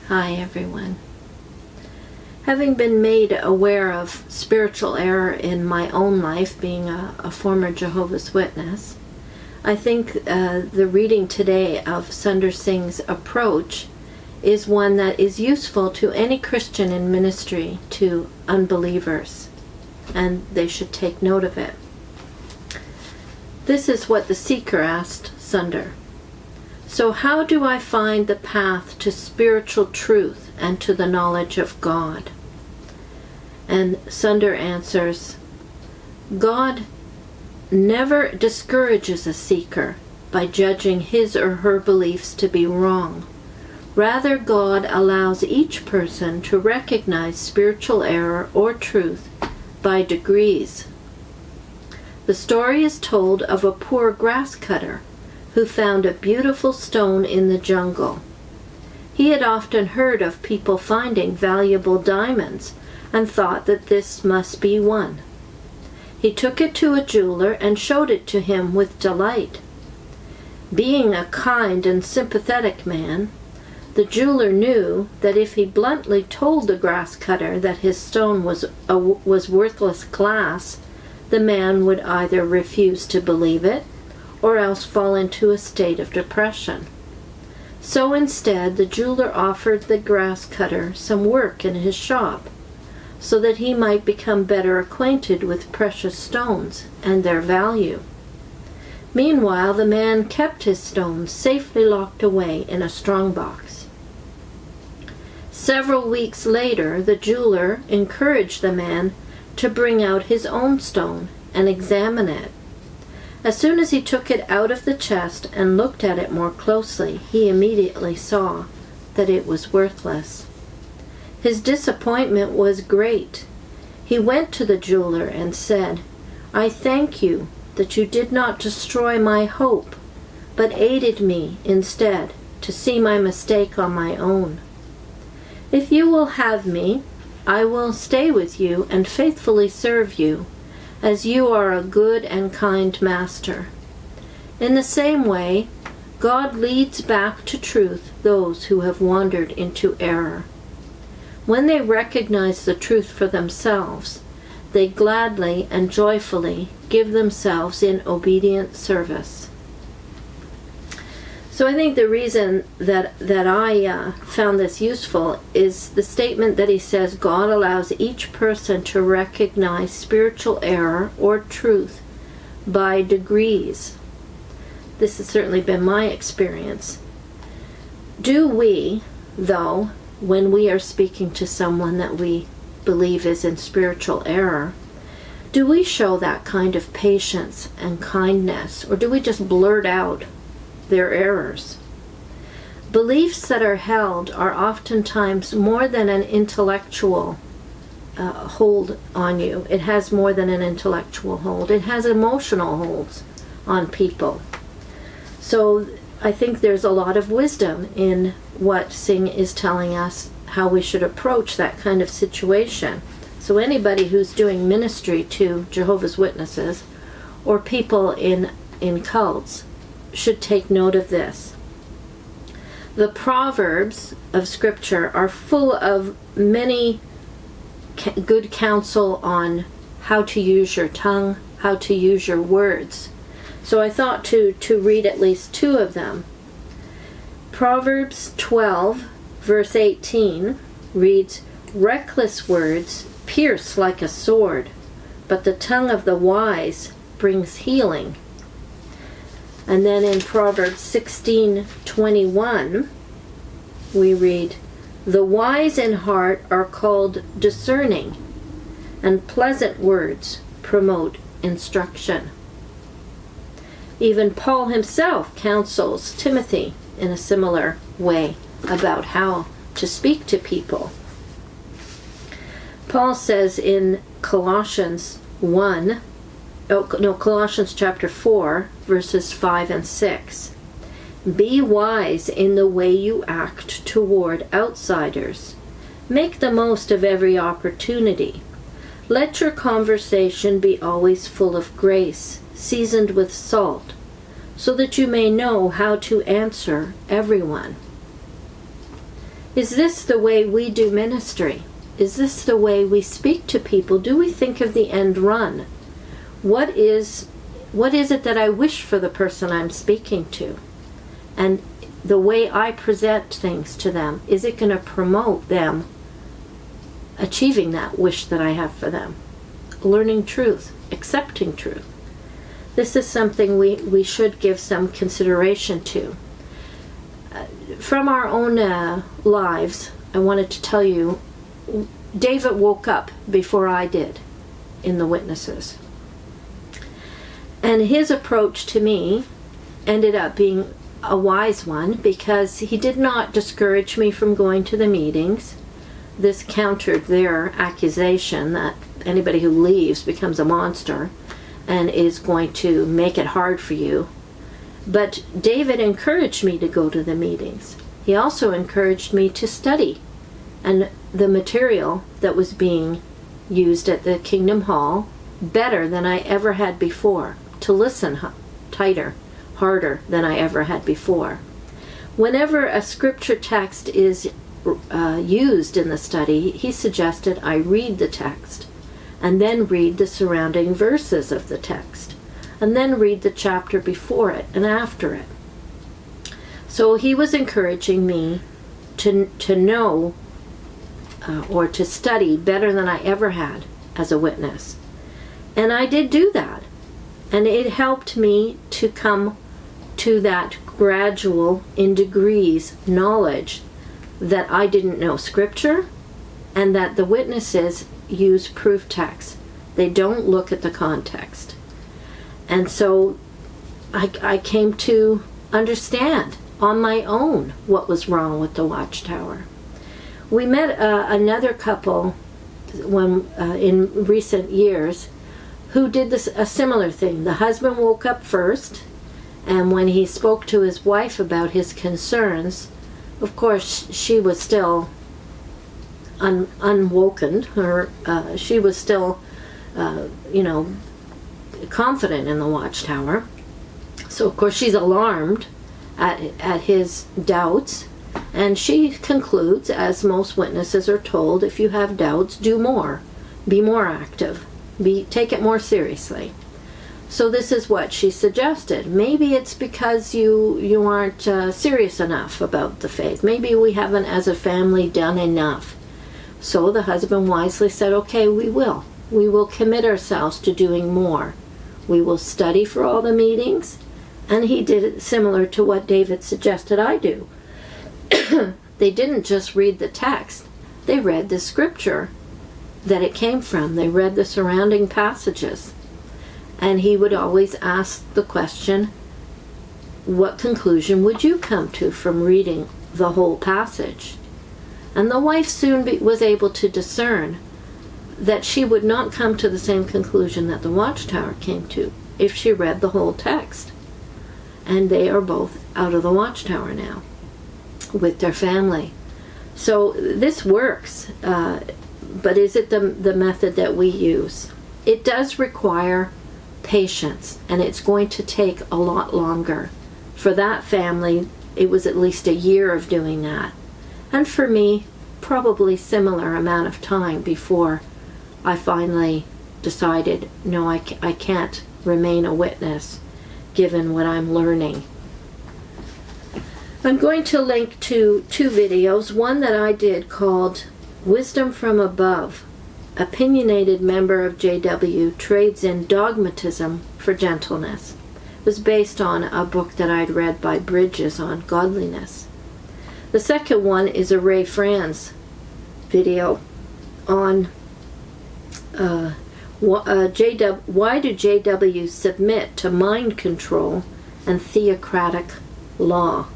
Hi, everyone. Having been made aware of spiritual error in my own life, being a former Jehovah's Witness, I think the reading today of Sundar Singh's approach is one that is useful to any Christian in ministry to unbelievers, and they should take note of it. This is what the seeker asked Sundar. So how do I find the path to spiritual truth and to the knowledge of God? And Sundar answers, God never discourages a seeker by judging his or her beliefs to be wrong. Rather, God allows each person to recognize spiritual error or truth by degrees. The story is told of a poor grass cutter who found a beautiful stone in the jungle. He had often heard of people finding valuable diamonds and thought that this must be one. He took it to a jeweler and showed it to him with delight. Being a kind and sympathetic man, the jeweler knew that if he bluntly told the grass cutter that his stone was worthless glass, the man would either refuse to believe it or else fall into a state of depression. So instead, the jeweler offered the grass cutter some work in his shop, so that he might become better acquainted with precious stones and their value. Meanwhile, the man kept his stones safely locked away in a strongbox. Several weeks later, the jeweler encouraged the man to bring out his own stone and examine it. As soon as he took it out of the chest and looked at it more closely, he immediately saw that it was worthless. His disappointment was great. He went to the jeweler and said, I thank you that you did not destroy my hope, but aided me instead to see my mistake on my own. If you will have me, I will stay with you and faithfully serve you, as you are a good and kind master. In the same way, God leads back to truth those who have wandered into error. When they recognize the truth for themselves, they gladly and joyfully give themselves in obedient service. So I think the reason that I found this useful is the statement that he says God allows each person to recognize spiritual error or truth by degrees. This has certainly been my experience. Do we, though, when we are speaking to someone that we believe is in spiritual error, do we show that kind of patience and kindness, or do we just blurt out their errors? Beliefs that are held are oftentimes more than an intellectual hold on you. It has more than an intellectual hold. It has emotional holds on people. So I think there's a lot of wisdom in what Singh is telling us, how we should approach that kind of situation. So anybody who's doing ministry to Jehovah's Witnesses or people in cults should take note of this. The Proverbs of Scripture are full of many good counsel on how to use your tongue, how to use your words. So I thought to read at least two of them. Proverbs 12, verse 18 reads, Reckless words pierce like a sword, but the tongue of the wise brings healing. And then in Proverbs 16:21, we read, The wise in heart are called discerning, and pleasant words promote instruction. Even Paul himself counsels Timothy in a similar way about how to speak to people. Paul says in Colossians chapter 4, verses 5 and 6, Be wise in the way you act toward outsiders. Make the most of every opportunity. Let your conversation be always full of grace, seasoned with salt, so that you may know how to answer everyone. Is this the way we do ministry? Is this the way we speak to people? Do we think of the end run? What is it that I wish for the person I'm speaking to? And the way I present things to them, is it going to promote them achieving that wish that I have for them? Learning truth, accepting truth. This is something we should give some consideration to. From our own lives, I wanted to tell you, David woke up before I did in the witnesses. And his approach to me ended up being a wise one, because he did not discourage me from going to the meetings. This countered their accusation that anybody who leaves becomes a monster and is going to make it hard for you. But David encouraged me to go to the meetings. He also encouraged me to study and the material that was being used at the Kingdom Hall better than I ever had before, to listen tighter, harder than I ever had before. Whenever a scripture text is used in the study, he suggested I read the text and then read the surrounding verses of the text, and then read the chapter before it and after it. So he was encouraging me to know or to study better than I ever had as a witness. And I did do that. And it helped me to come to that gradual, in degrees, knowledge that I didn't know scripture, and that the witnesses use proof texts. They don't look at the context. And so I came to understand on my own what was wrong with the Watchtower. We met another couple in recent years who did a similar thing. The husband woke up first, and when he spoke to his wife about his concerns, of course she was still unwoken. She was still, confident in the Watchtower. So of course she's alarmed at his doubts, and she concludes, as most witnesses are told, if you have doubts, do more, be more active, take it more seriously. So this is what she suggested. Maybe it's because you aren't serious enough about the faith. Maybe we haven't, as a family, done enough. So the husband wisely said, okay, we will. We will commit ourselves to doing more. We will study for all the meetings. And he did it similar to what David suggested I do. They didn't just read the text. They read the scripture that it came from. They read the surrounding passages. And he would always ask the question, what conclusion would you come to from reading the whole passage? And the wife soon was able to discern that she would not come to the same conclusion that the Watchtower came to if she read the whole text. And they are both out of the Watchtower now with their family. So this works, but is it the method that we use? It does require patience, and it's going to take a lot longer. For that family, it was at least a year of doing that. And for me, probably similar amount of time before I finally decided, no, I can't remain a witness given what I'm learning. I'm going to link to 2 videos, one that I did called Wisdom from Above. Opinionated member of JW trades in dogmatism for gentleness. It was based on a book that I'd read by Bridges on godliness. The second one is a Ray Franz video on why do JW submit to mind control and theocratic law.